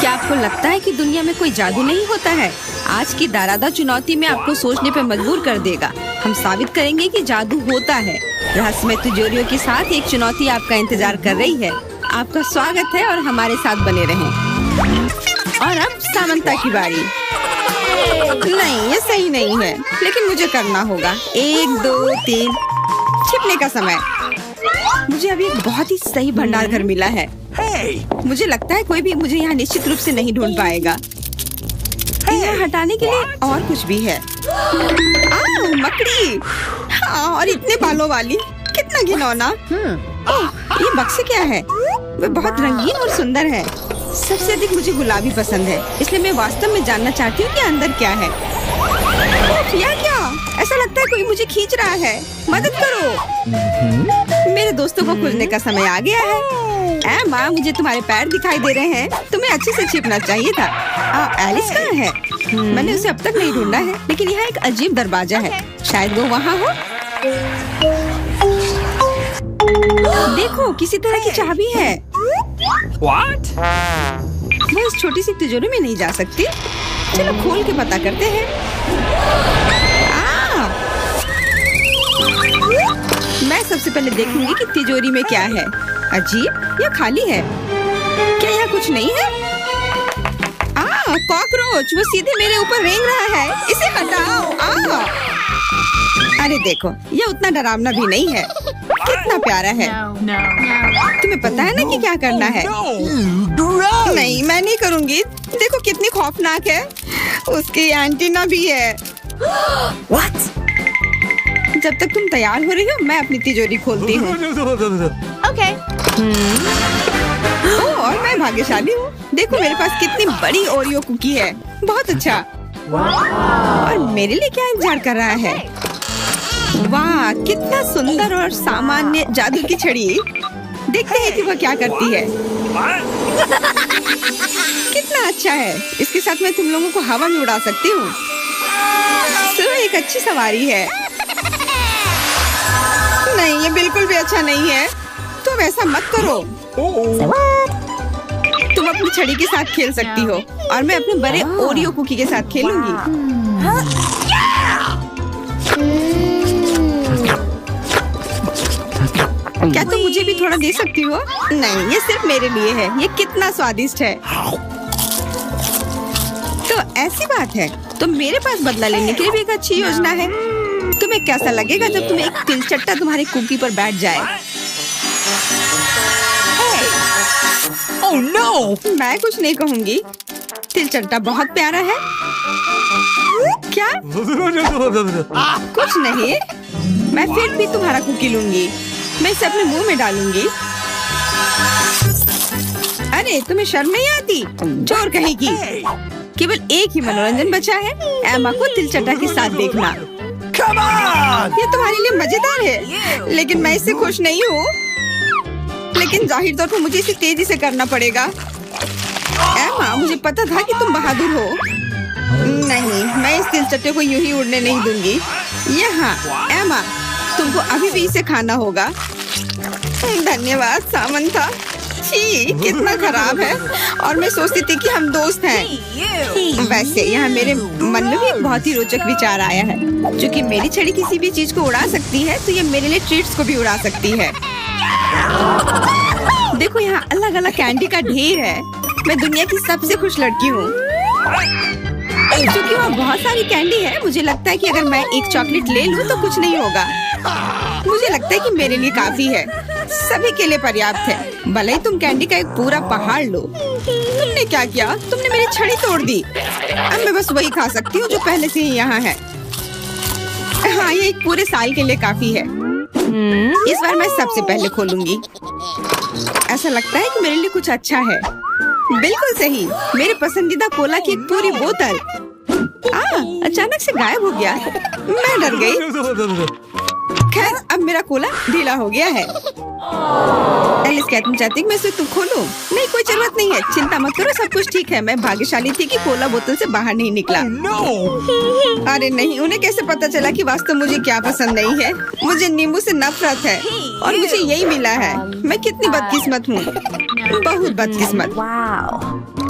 क्या आपको लगता है कि दुनिया में कोई जादू नहीं होता है? आज की दारादा चुनौती में आपको सोचने पर मजबूर कर देगा। हम साबित करेंगे कि जादू होता है। रहस्यमय तिजोरियों के साथ एक चुनौती आपका इंतजार कर रही है। आपका स्वागत है और हमारे साथ बने रहें। और अब सामंता की बारी। नहीं, ये सही नहीं है, लेकिन मुझे करना होगा। 1 2 3 छिपने का समय। मुझे अभी एक बहुत ही सही भंडार घर मिला है। मुझे लगता है कोई भी मुझे यहाँ निश्चित रूप से नहीं ढूंढ पाएगा। यहाँ हटाने के लिए और कुछ भी है। मकड़ी। हाँ, और इतने बालों वाली, कितना घिनौना। ओह, ये बक्से क्या है? वे बहुत रंगीन और सुंदर है। सबसे अधिक मुझे गुलाबी पसंद है, इसलिए मैं वास्तव में जानना चाहती हूँ कि अंदर क्या है। यह क्या? ऐसा लगता है कोई मुझे खींच रहा है। मदद करो। मेरे दोस्तों को खोजने का समय आ गया है। माँ, मुझे तुम्हारे पैर दिखाई दे रहे हैं। तुम्हें अच्छे से छिपना चाहिए था। एलिस कहाँ है? मैंने उसे अब तक नहीं ढूंढा है, लेकिन यहाँ एक अजीब दरवाजा है। शायद वो वहाँ हो। देखो, किसी तरह की चाबी है। What? मैं इस छोटी सी तिजोरी में नहीं जा सकती। चलो खोल के पता करते हैं। मैं सबसे पहले देखूंगी कि तिजोरी में क्या है। अजीब, यह खाली है। क्या यहाँ कुछ नहीं है? कॉकरोच, वो सीधे मेरे ऊपर रेंग रहा है। इसे हटाओ। अरे देखो, ये उतना डरावना भी नहीं है। कितना प्यारा है। तुम्हें पता है ना कि क्या करना है? नहीं, मैं नहीं करूँगी। देखो कितनी खौफनाक है। उसकी एंटीना भी है। What? जब तक तुम तैयार हो रही हो, मैं अपनी तिजोरी खोलती हूँ। Okay. और मैं भाग्यशाली हूँ। देखो मेरे पास कितनी बड़ी ओरियो कुकी है। बहुत अच्छा। और मेरे लिए क्या इंतजार कर रहा है? वाह, कितना सुंदर और सामान्य जादू की छड़ी। देखते हैं कि वह क्या करती है। कितना अच्छा है। इसके साथ मैं तुम लोगों को हवा में उड़ा सकती हूँ। तो एक अच्छी सवारी है। नहीं, ये बिल्कुल भी अच्छा नहीं है। तुम ऐसा मत करो। तुम अपनी छड़ी के साथ खेल सकती हो और मैं अपने बड़े ओरियो कुकी के साथ खेलूंगी। क्या तुम मुझे भी थोड़ा दे सकती हो? नहीं, ये सिर्फ मेरे लिए है। ये कितना स्वादिष्ट है। तो ऐसी बात है, तो मेरे पास बदला लेने के लिए भी एक अच्छी योजना है। तुम्हें कैसा लगेगा जब तुम्हें एक तिलचट्टा तुम्हारी कुकी पर बैठ जाए? Oh no! मैं कुछ नहीं कहूँगी। तिलचट्टा बहुत प्यारा है। क्या? कुछ नहीं। मैं फिर भी तुम्हारा कुकी लूंगी। मैं इसे अपने मुंह में डालूंगी। अरे, तुम्हें शर्म नहीं आती? चोर कहेगी। केवल एक ही मनोरंजन बचा है, एमा को तिलचट्टा के साथ देखना। Come on! ये तुम्हारे लिए मजेदार है, लेकिन मैं इससे खुश नहीं हूँ। लेकिन जाहिर तौर पर मुझे इसे तेजी से करना पड़ेगा। एमा, मुझे पता था कि तुम बहादुर हो। नहीं, मैं इस तिलचट्टे को यूं ही उड़ने नहीं दूंगी। यहाँ, एमा, तुमको अभी भी इसे खाना होगा। धन्यवाद सामंता। छी, कितना खराब है। और मैं सोचती थी कि हम दोस्त हैं। वैसे यहाँ मेरे मन में भी एक बहुत ही रोचक विचार आया है। क्योंकि मेरी छड़ी किसी भी चीज को उड़ा सकती है, तो ये मेरे लिए ट्रीट्स को भी उड़ा सकती है। देखो, यहाँ अलग अलग कैंडी का ढेर है। मैं दुनिया की सबसे खुश लड़की हूँ। क्योंकि वहाँ बहुत सारी कैंडी है, मुझे लगता है कि अगर मैं एक चॉकलेट ले लूँ तो कुछ नहीं होगा। मुझे लगता है कि मेरे लिए काफी है। सभी के लिए पर्याप्त है। भले ही तुम कैंडी का एक पूरा पहाड़ लो। तुमने क्या किया? तुमने मेरी छड़ी तोड़ दी। अब मैं बस वही खा सकती हूँ जो पहले से ही यहाँ है। हाँ, ये एक पूरे साल के लिए काफी है। इस बार मैं सबसे पहले खोलूंगी। ऐसा लगता है कि मेरे लिए कुछ अच्छा है। बिल्कुल सही, मेरे पसंदीदा कोला की एक पूरी बोतल। अचानक से गायब हो गया। मैं डर गई। खैर, अब मेरा कोला ढीला हो गया है। एलिस, क्या तुम चाहती मैं इसे तुम खोलूं? नहीं, कोई जरूरत नहीं है। चिंता मत करो, सब कुछ ठीक है। मैं भाग्यशाली थी कि कोला बोतल से बाहर नहीं निकला। अरे नहीं, उन्हें कैसे पता चला कि वास्तव मुझे क्या पसंद नहीं है? मुझे नींबू से नफरत है और मुझे यही मिला है। मैं कितनी बदकिस्मत हूँ, बहुत बदकिस्मत।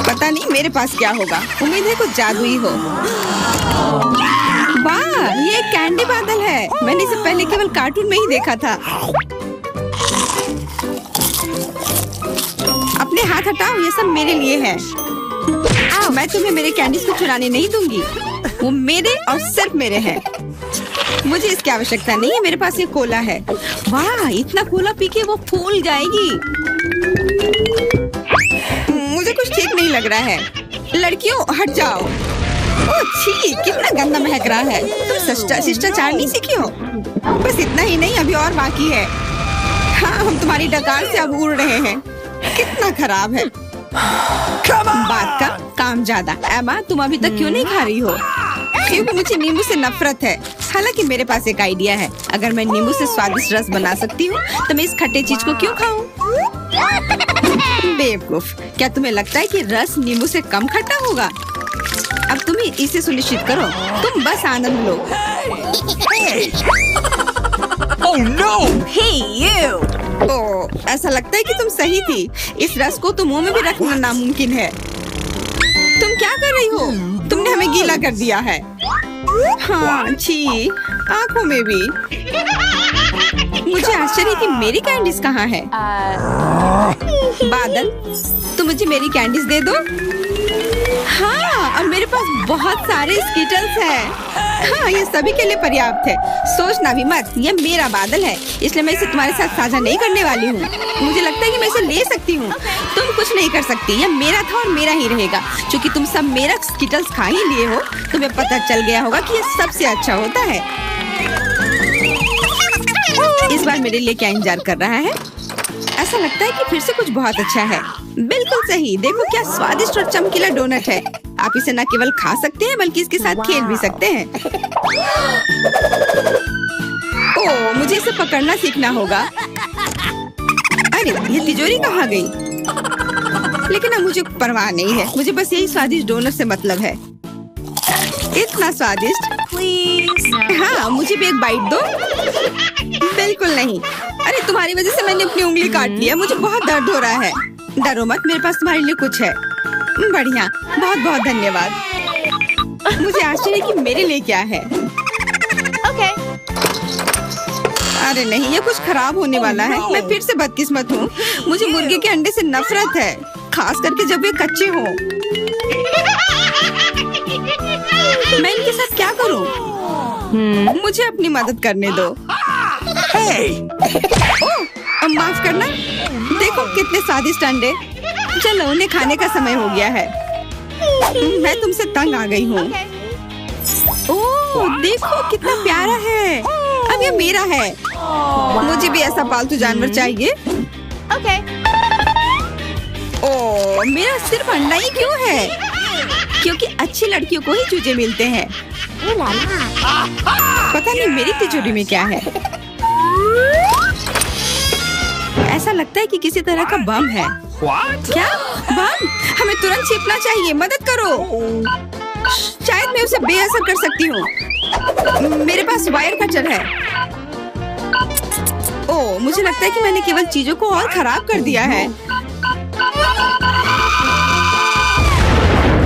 पता नहीं मेरे पास क्या होगा। उम्मीद है कुछ जादुई हो। वाह, ये एक कैंडी बादल है। मैंने इसे पहले केवल कार्टून में ही देखा था। अपने हाथ हटाओ, ये सब मेरे लिए है। मैं तुम्हें मेरे कैंडीज को चुराने नहीं दूंगी। वो मेरे और सिर्फ मेरे हैं। मुझे इसकी आवश्यकता नहीं है। मेरे पास ये कोला है। वाह, इतना कोला पी के वो फूल जाएगी। मुझे कुछ ठीक नहीं लग रहा है। लड़कियों, हट जाओ। ओह छी, कितना गंदा महक रहा है। तुम शिष्टाचार नहीं सीखी हो? बस इतना ही नहीं, अभी और बाकी है। हाँ, हम तुम्हारी डकार से अब उड़ रहे हैं। कितना खराब है। बात का काम ज्यादा। एमा, तुम अभी तक क्यों नहीं खा रही हो? क्योंकि मुझे नींबू से नफरत है। हालांकि मेरे पास एक आइडिया है। अगर मैं नींबू से स्वादिष्ट रस बना सकती हूँ तो मैं इस खट्टे चीज को क्यों खाऊं? बेवकूफ, क्या तुम्हें लगता है कि रस नींबू से कम खट्टा होगा? अब तुम ही इसे सुनिश्चित करो। तुम बस आनंद लो। Oh no! Hey, you! ओह, ऐसा लगता है कि तुम सही थी। इस रस को तो मुंह में भी रखना नामुमकिन है। तुम क्या कर रही हो? तुमने हमें गीला कर दिया है। हाँ, छी, आँखों में भी। मुझे आश्चर्य कि मेरी कैंडीज कहाँ है? बादल, तुम मुझे मेरी कैंडीज दे दो। हाँ, और मेरे पास बहुत सारे स्कीटल्स हैं। हाँ, ये सभी के लिए पर्याप्त है। सोचना भी मत, ये मेरा बादल है, इसलिए मैं इसे तुम्हारे साथ साझा नहीं करने वाली हूँ। मुझे लगता है कि मैं इसे ले सकती हूँ। तुम कुछ नहीं कर सकती। ये मेरा था और मेरा ही रहेगा। क्योंकि तुम सब मेरा स्कीटल्स खा ही लिए हो, तुम्हें पता चल गया होगा कि ये सबसे अच्छा होता है। इस बार मेरे लिए क्या इंतजार कर रहा है? ऐसा लगता है कि फिर से कुछ बहुत अच्छा है। बिल्कुल सही। देखो क्या स्वादिष्ट और चमकीला डोनट है। आप इसे न केवल खा सकते हैं बल्कि इसके साथ खेल भी सकते हैं। ओह, मुझे इसे पकड़ना सीखना होगा। अरे, ये तिजोरी कहाँ गई? लेकिन अब मुझे परवाह नहीं है। मुझे बस यही स्वादिष्ट डोनट से मतलब है। इतना स्वादिष्ट। हाँ, मुझे भी एक बाइट दो। बिल्कुल नहीं। अरे, तुम्हारी वजह से मैंने अपनी उंगली काट लिया। मुझे बहुत दर्द हो रहा है। डरो मत, मेरे पास तुम्हारे लिए कुछ है। बढ़िया, बहुत बहुत धन्यवाद। मुझे आश्चर्य है कि मेरे लिए क्या है। Okay. अरे नहीं, ये कुछ खराब होने वाला है। मैं फिर से बदकिस्मत हूँ। मुझे मुर्गे के अंडे से नफरत है, खास करके जब वे कच्चे हों। मैं इनके साथ क्या करूँ? मुझे अपनी मदद करने दो। ओह, माफ करना। देखो कितने स्वादिष्ट अंडे। चलो, उन्हें खाने का समय हो गया है। मैं तुमसे तंग आ गई हूँ। ओह, देखो कितना प्यारा है। अब ये मेरा है। मुझे भी ऐसा पालतू जानवर चाहिए। Okay. ओह, मेरा सिर्फ अंडा ही क्यों है? क्योंकि अच्छी लड़कियों को ही चूजे मिलते हैं। पता नहीं मेरी तिजोरी में क्या है। ऐसा लगता है कि किसी तरह का बम है। What? क्या बम? हमें तुरंत छिपना चाहिए। मदद करो। शायद मैं उसे बेअसर कर सकती हूँ। मेरे पास वायर कटर है। ओह, मुझे लगता है कि मैंने केवल चीजों को और खराब कर दिया है।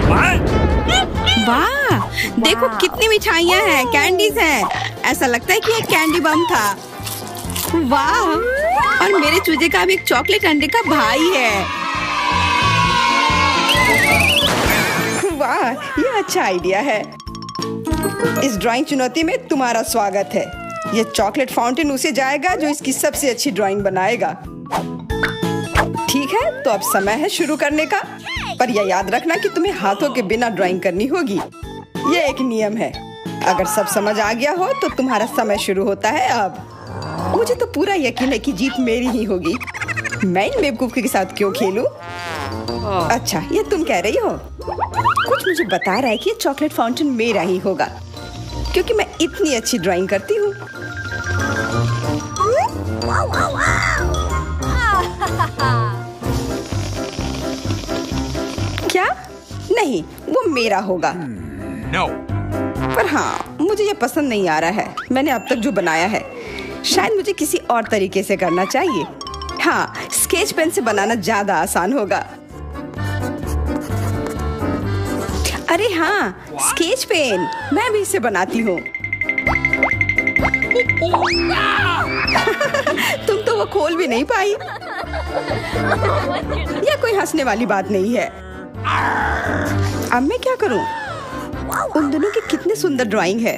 What? वाह, देखो कितनी मिठाइयाँ हैं, कैंडीज हैं। ऐसा लगता है कि ये कैंडी बम था। वाह, और मेरे चूजे का भी एक चॉकलेट अंडे का भाई है। वाह, ये अच्छा आइडिया है। इस ड्राइंग चुनौती में तुम्हारा स्वागत है। ये चॉकलेट फाउंटेन उसे जाएगा जो इसकी सबसे अच्छी ड्राइंग बनाएगा। ठीक है, तो अब समय है शुरू करने का। पर यह याद रखना कि तुम्हें हाथों के बिना ड्राइंग करनी होगी। ये एक नियम है। अगर सब समझ आ गया हो तो तुम्हारा समय शुरू होता है अब। मुझे तो पूरा यकीन है कि जीत मेरी ही होगी। मैं इन बेवकूफ के साथ क्यों खेलूं? अच्छा, ये तुम कह रही हो? कुछ मुझे बता रहा है कि ये चॉकलेट फाउंटेन मेरा ही होगा, क्योंकि मैं इतनी अच्छी ड्राइंग करती हूँ। क्या? नहीं, वो मेरा होगा। No. पर हाँ, मुझे ये पसंद नहीं आ रहा है। मैंने अब तक जो बनाया है, शायद मुझे किसी और तरीके से करना चाहिए। हाँ, स्केच पेन से बनाना ज्यादा आसान होगा। अरे हाँ, स्केच पेन, मैं भी इसे बनाती हूँ। तुम तो वो खोल भी नहीं पाई। यह कोई हंसने वाली बात नहीं है। अब मैं क्या करूँ? उन दोनों की कितने सुंदर ड्राइंग है।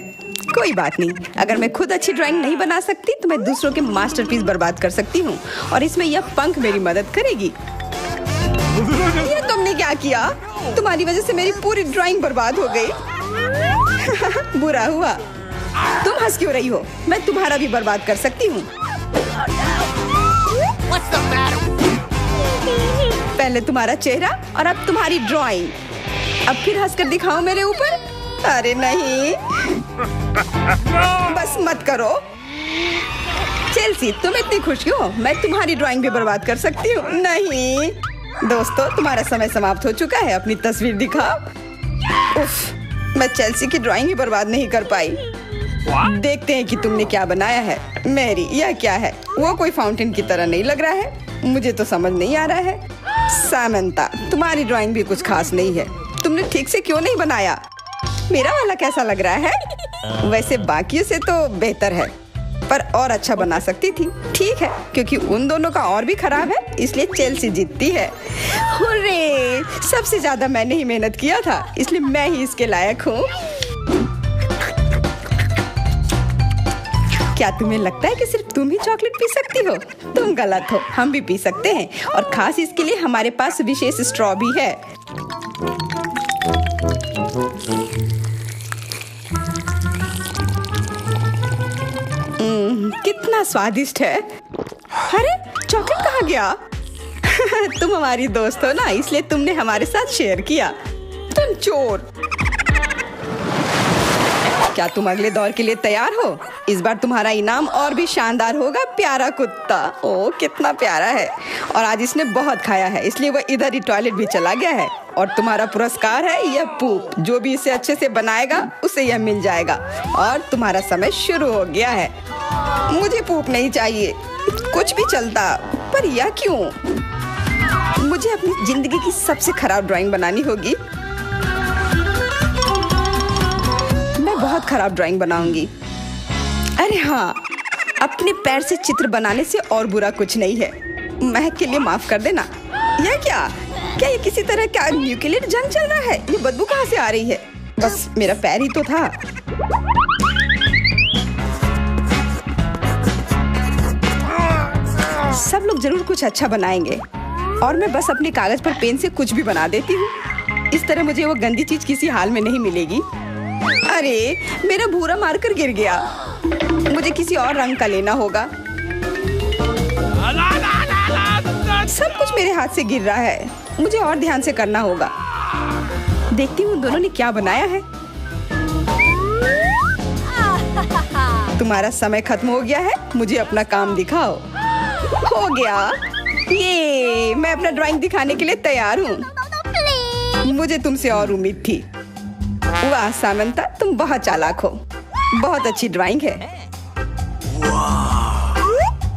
कोई बात नहीं, अगर मैं खुद अच्छी ड्राइंग नहीं बना सकती तो मैं दूसरों के मास्टरपीस बर्बाद कर सकती हूँ, और इसमें यह पंख मेरी मदद करेगी। ये तुमने क्या किया? तुम्हारी वजह से मेरी पूरी ड्राइंग बर्बाद हो गई। बुरा हुआ। तुम हंस क्यों रही हो? मैं तुम्हारा भी बर्बाद कर सकती हूँ। पहले तुम्हारा चेहरा और अब तुम्हारी ड्राइंग। अब फिर हंसकर दिखाओ मेरे ऊपर। अरे नहीं, बस मत करो। चेल्सी, तुम इतनी खुश क्यों? मैं तुम्हारी ड्राइंग भी बर्बाद कर सकती हूँ। नहीं दोस्तों, तुम्हारा समय समाप्त हो चुका है। अपनी तस्वीर दिखाओ। उफ, मैं चेल्सी की ड्राइंग ही बर्बाद नहीं कर पाई। देखते हैं कि तुमने क्या बनाया है। मैरी, यह क्या है? वो कोई फाउंटेन की तरह नहीं लग रहा है। मुझे तो समझ नहीं आ रहा है। सामंता, तुम्हारी ड्राइंग भी कुछ खास नहीं है। तुमने ठीक से क्यों नहीं बनाया? मेरा वाला कैसा लग रहा है? वैसे बाकियों से तो बेहतर है, पर और अच्छा बना सकती थी। ठीक है, क्योंकि उन दोनों का और भी खराब है, इसलिए चेल्सी जीतती है। हुर्रे! सबसे ज्यादा मैंने ही मेहनत किया था, इसलिए मैं ही इसके लायक हूँ। क्या तुम्हें लगता है कि सिर्फ तुम ही चॉकलेट पी सकती हो? तुम गलत हो, हम भी पी सकते हैं, और खास इसके लिए हमारे पास विशेष स्ट्रॉ भी है। कितना स्वादिष्ट है। अरे चॉकलेट कहाँ गया? तुम हमारी दोस्त हो ना, इसलिए तुमने हमारे साथ शेयर किया। तुम चोर। क्या तुम अगले दौर के लिए तैयार हो? इस बार तुम्हारा इनाम और भी शानदार होगा। प्यारा कुत्ता, ओ कितना प्यारा है। और आज इसने बहुत खाया है, इसलिए वह इधर ही टॉयलेट भी चला गया है। और तुम्हारा पुरस्कार है यह पूप। जो भी इसे अच्छे से बनाएगा उसे यह मिल जाएगा। और तुम्हारा समय शुरू हो गया है। मुझे पूप नहीं चाहिए, कुछ भी चलता, पर यह क्यों? मुझे अपनी जिंदगी की सबसे खराब ड्राइंग बनानी होगी। मैं बहुत खराब ड्राइंग बनाऊंगी। अरे हाँ, अपने पैर से चित्र बनाने से और बुरा कुछ नहीं है। महक के लिए माफ कर देना। यह क्या ये किसी तरह का न्यूक्लियर जंग चल रहा है? ये बदबू कहाँ से आ रही है? बस मेरा पैर ही तो था। सब लोग जरूर कुछ अच्छा बनाएंगे, और मैं बस अपने कागज पर पेन से कुछ भी बना देती हूँ। इस तरह मुझे वो गंदी चीज किसी हाल में नहीं मिलेगी। अरे मेरा भूरा मार्कर गिर गया। मुझे किसी और रंग का लेना होगा। सब कुछ मेरे हाथ से गिर रहा है। मुझे और ध्यान से करना होगा। देखती हूँ दोनों ने क्या बनाया है। तुम्हारा समय खत्म हो गया है, मुझे अपना काम दिखाओ। हो गया, ये मैं अपना ड्राइंग दिखाने के लिए तैयार हूँ। मुझे तुमसे और उम्मीद थी। वाह सामंता, तुम बहुत चालाक हो। बहुत अच्छी ड्राइंग है।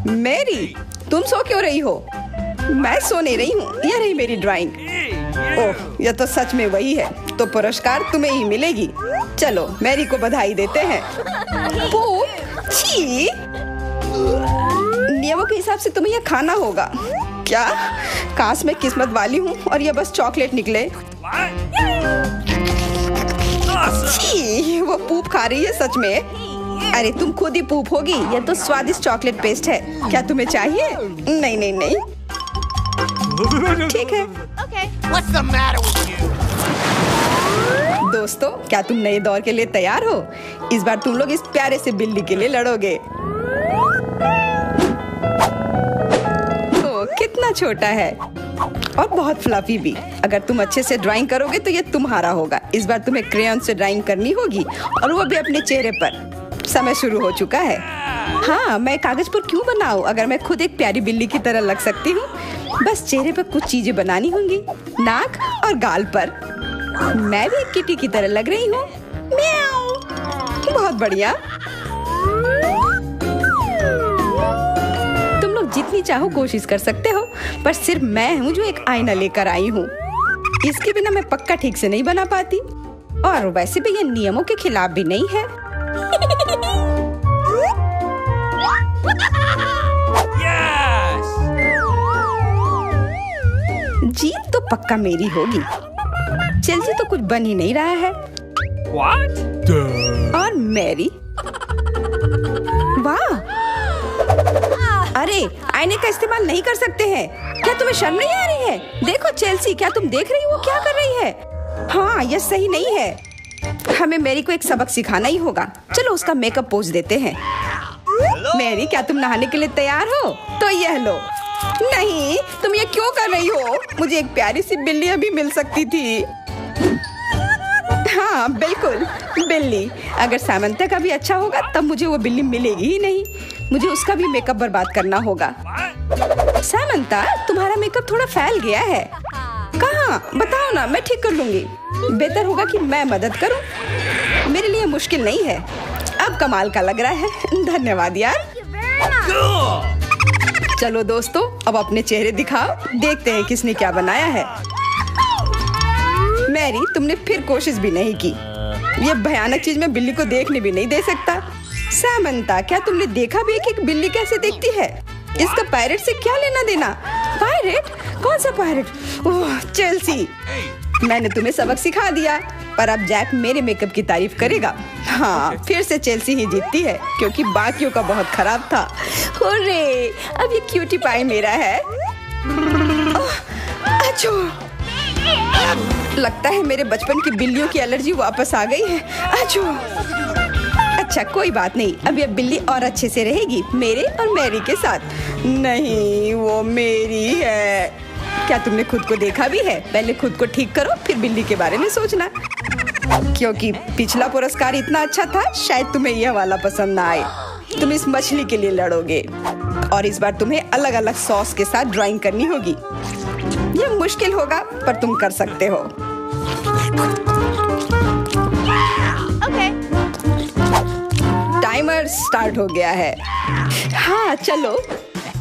मैरी, तुम सो क्यों रही हो? मैं सो नहीं रही हूँ, यह रही मेरी ड्राइंग। ओह, यह तो सच में वही है। तो पुरस्कार तुम्हें ही मिलेगी। चलो मैरी को बधाई देते हैं। छी! नियमों के हिसाब से तुम्हें यह खाना होगा। क्या? काश मैं किस्मत वाली हूँ और यह बस चॉकलेट निकले। छी! वो पूप खा रही है सच में। अरे तुम खुद ही पूप होगी। यह तो स्वादिष्ट चॉकलेट पेस्ट है। क्या तुम्हें चाहिए? नहीं नहीं नहीं, ठीक है। Okay. What's the matter with you? दोस्तों, क्या तुम नए दौर के लिए तैयार हो? इस बार तुम लोग इस प्यारे से बिल्ली के लिए लड़ोगे। ओह, कितना छोटा है और बहुत फ्लफी भी। अगर तुम अच्छे से ड्राइंग करोगे तो ये तुम्हारा होगा। इस बार तुम्हें क्रेयॉन से ड्राइंग करनी होगी, और वो भी अपने चेहरे पर। समय शुरू हो चुका है। हाँ, मैं कागज पर क्यों बनाऊं अगर मैं खुद एक प्यारी बिल्ली की तरह लग सकती हूँ। बस चेहरे पर कुछ चीजें बनानी होंगी, नाक और गाल पर। मैं भी एक किटी की तरह लग रही हूँ। म्याऊ। बहुत बढ़िया। तुम लोग जितनी चाहो कोशिश कर सकते हो, पर सिर्फ मैं हूँ जो एक आईना लेकर आई हूँ। इसके बिना मैं पक्का ठीक से नहीं बना पाती। और वैसे भी ये नियमों के खिलाफ भी नहीं है। Yes! जीत तो पक्का मेरी होगी। चेल्सी तो कुछ बन ही नहीं रहा है। What? Duh. और मैरी, वाह! अरे, आईने का इस्तेमाल नहीं कर सकते हैं। क्या तुम्हें शर्म नहीं आ रही है? देखो चेल्सी, क्या तुम देख रही हो क्या कर रही है? हाँ, यह सही नहीं है। हमें मैरी को एक सबक सिखाना ही होगा। चलो उसका मेकअप पोज देते हैं। मैरी, क्या तुम नहाने के लिए तैयार हो? तो यह लो। नहीं, तुम ये क्यों कर रही हो? मुझे एक प्यारी सी बिल्ली अभी मिल सकती थी। हाँ बिल्कुल, बिल्ली। अगर सामंता का भी अच्छा होगा तब मुझे वो बिल्ली मिलेगी ही नहीं। मुझे उसका भी मेकअप बर्बाद करना होगा। सामंता, तुम्हारा मेकअप थोड़ा फैल गया है। कहाँ? बताओ ना, मैं ठीक कर लूंगी। बेहतर होगा कि मैं मदद करूं। मेरे लिए मुश्किल नहीं है। अब कमाल का लग रहा है। धन्यवाद यार। चलो दोस्तों, अब अपने चेहरे दिखाओ। देखते हैं किसने क्या बनाया है। मैरी, तुमने फिर कोशिश भी नहीं की। ये भयानक चीज मैं बिल्ली को देखने भी नहीं दे सकता। सामंता, क्या तुमने देखा भी है कि एक बिल्ली कैसे देखती है? इसका पायरेट से क्या लेना देना? पायरेट? कौन सा पायरेट? ओह चेल्सी, मैंने तुम्हें सबक सिखा दिया, पर अब जैक मेरे मेकअप की तारीफ करेगा। हाँ, फिर से चेल्सी ही जीतती है क्योंकि बाकियों का बहुत खराब था। हुर्रे, अब ये क्यूटी पाई मेरा है। अच्छो, लगता है मेरे बचपन की बिल्लियों की एलर्जी वापस आ गई है। अच्छो, अच्छा कोई बात नहीं, अब ये बिल्ली और अच्छे से रहेगी मेरे और मैरी के साथ। नहीं, वो मेरी है। क्या तुमने खुद को देखा भी है? पहले खुद को ठीक करो, फिर बिल्ली के बारे में सोचना। क्योंकि पिछला पुरस्कार इतना अच्छा था, शायद तुम्हें यह वाला पसंद ना आए। तुम इस मछली के लिए लड़ोगे और इस बार तुम्हें अलग अलग सॉस के साथ ड्राइंग करनी होगी। यह मुश्किल होगा, पर तुम कर सकते हो। Okay. टाइमर स्टार्ट हो गया है। हाँ चलो,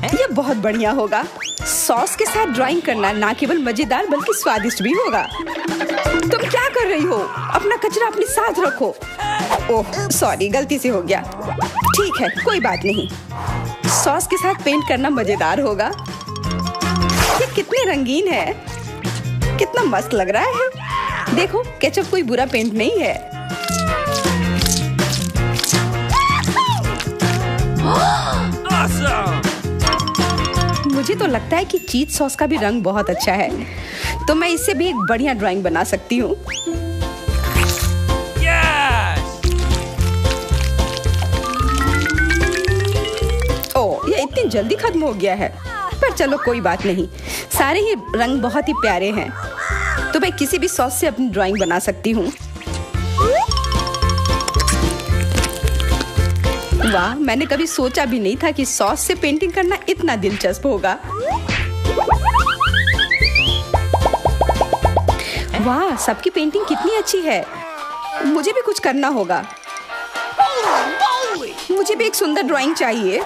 यह बहुत बढ़िया होगा। सॉस के साथ ड्राइंग करना ना केवल मजेदार बल्कि स्वादिष्ट भी होगा। तुम क्या कर रही हो? अपना कचरा अपने साथ रखो। ओह सॉरी, गलती से हो गया। ठीक है, कोई बात नहीं। सॉस के साथ पेंट करना मजेदार होगा। ये कितने रंगीन है, कितना मस्त लग रहा है। देखो, केचप कोई बुरा पेंट नहीं है। Awesome! मुझे तो लगता है कि चीज सॉस का भी रंग बहुत अच्छा है, तो मैं इससे भी एक बढ़िया ड्राइंग बना सकती हूँ। Yes! ओह, ये इतनी जल्दी खत्म हो गया है। पर चलो कोई बात नहीं, सारे ही रंग बहुत ही प्यारे हैं, तो मैं किसी भी सॉस से अपनी ड्राइंग बना सकती हूँ। वाह, मैंने कभी सोचा भी नहीं था कि सॉस से पेंटिंग करना इतना दिलचस्प होगा। वाह, सबकी पेंटिंग कितनी अच्छी है। मुझे भी कुछ करना होगा। मुझे भी एक सुंदर ड्राइंग चाहिए।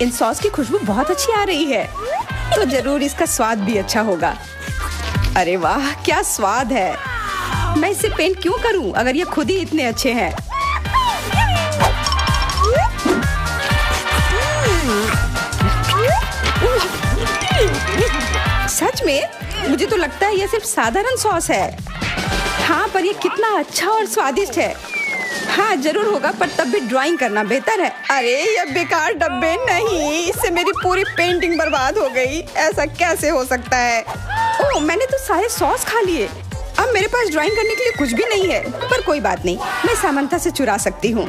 इन सॉस की खुशबू बहुत अच्छी आ रही है, तो जरूर इसका स्वाद भी अच्छा होगा। अरे वाह, क्या स्वाद है। मैं इसे पेंट क्यों करूं अगर ये खुद ही इतने अच्छे हैं। सच में मुझे तो लगता है ये सिर्फ साधारण सॉस है। हाँ, पर ये कितना अच्छा और स्वादिष्ट है। हाँ जरूर होगा, पर तब भी ड्राइंग करना बेहतर है। अरे ये बेकार डब्बे, नहीं, इससे मेरी पूरी पेंटिंग बर्बाद हो गई। ऐसा कैसे हो सकता है? ओह, मैंने तो सारे सॉस खा लिए। अब मेरे पास ड्राइंग करने के लिए कुछ भी नहीं है। पर कोई बात नहीं, मैं सामंता से चुरा सकती हूँ।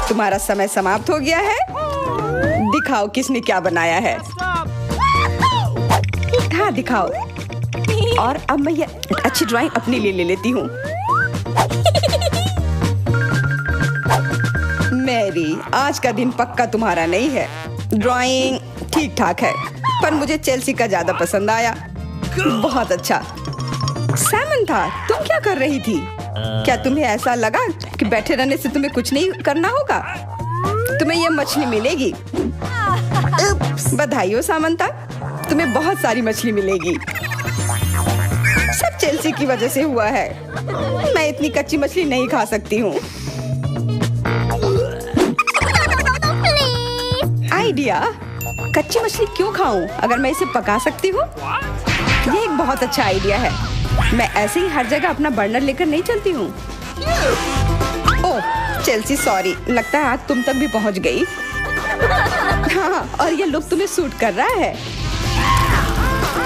तुम्हारा समय समाप्त हो गया है। दिखाओ किसने क्या बनाया है। हाँ दिखाओ। और अब मैं ये अच्छी ड्राइंग अपने लिए ले लेती हूँ। मैरी, आज का दिन पक्का तुम्हारा नहीं है। ड्राइंग ठीक ठाक है, पर मुझे चेल्सी का ज्यादा पसंद आया। बहुत अच्छा। सामंथा, तुम क्या कर रही थी? क्या तुम्हें ऐसा लगा कि बैठे रहने से तुम्हें कुछ नहीं करना होगा? तुम्हें यह मछली मिलेगी। बधाई हो सामंता, तुम्हें बहुत सारी मछली मिलेगी। सब चेल्सी की वजह से हुआ है। मैं इतनी कच्ची मछली नहीं खा सकती हूँ। आइडिया, कच्ची मछली क्यों खाऊं अगर मैं इसे पका सकती हूँ? ये एक बहुत अच्छा आइडिया है। मैं ऐसे ही हर जगह अपना बर्नर लेकर नहीं चलती हूँ। ओह चेल्सी, सॉरी, लगता है आग तुम तक भी पहुँच गई। हाँ, और ये लुक तुम्हें सूट कर रहा है।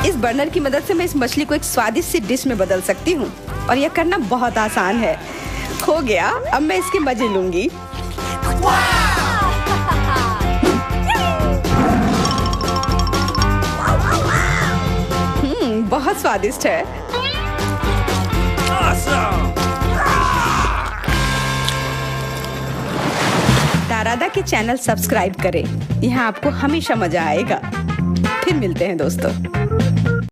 इस बर्नर की मदद से मैं इस मछली को एक स्वादिष्ट सी डिश में बदल सकती हूँ और यह करना बहुत आसान है। हो गया, अब मैं इसके मजे लूंगी। बहुत स्वादिष्ट है। Awesome! दारादा के चैनल सब्सक्राइब करें, यहाँ आपको हमेशा मजा आएगा। फिर मिलते हैं दोस्तों।